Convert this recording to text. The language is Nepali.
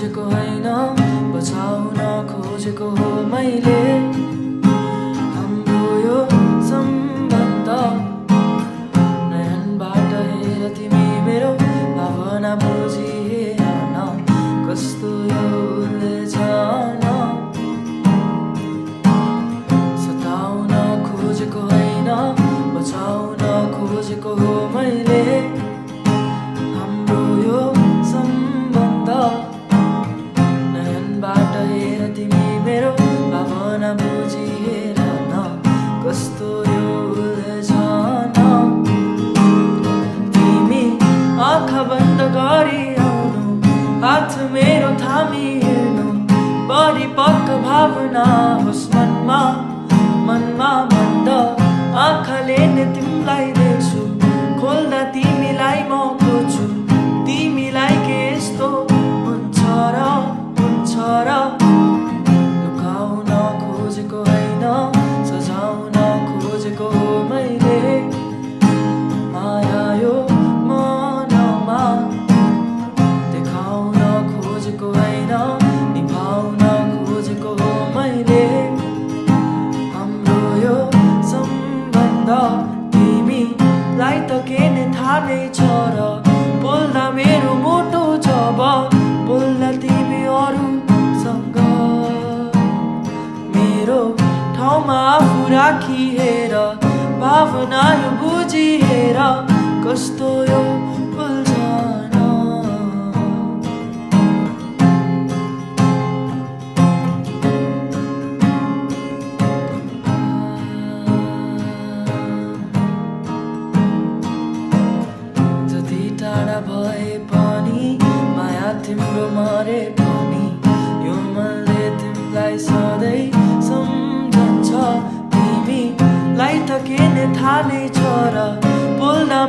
खोजेको होइन, बचाउन खोजेको हो मैले हाम्रो यो सम्बन्ध। नयनबाट हेर तिमी मेरो भावना बुझी हेर न, कस्तो यो उल्झन। सताउन खोजेको होइन, बचाउन खोजेको हो मैले हाम्रो यो सम्बन्ध। नयनबाट हेर तिमी मेरो भावना बुझी हेर न, कस्तो यो उल्झन। तिमी आँखा बन्द गरी आउनु, हात मेरो थामी हेर्नु, परिपक्व भावना होस् मनमा मनमा बन्द आँखाले नै तिमीलाई देख्छु, खोल्दा तिमीलाई म खोज्छु। तिमीलाई के यस्तो हुन्छ र लुकाउन खोजेको होइन, सजाउन खोजेको हो मैले माया यो मनमा। देखाउन खोजेको होइन, निभाउन खोजेको हो मैले हाम्रो यो सम्बन्ध। तिमीलाई त के नै थाहा नै छ र, बोल्दा मेरो मुटु जब बोल्दा तिमी अरूसँग, मेरो ठाउँमा आफू राखी हेर, भावना यो बुझी हेर, कस्तो यो उल्झन। जति टाढा भए पनि माया तिम्रो मरे पनि, यो मनले तिमीलाई सधैँ सम्झन्छ। तिमीलाई त के नै थाहा नै छ र, बोल्दा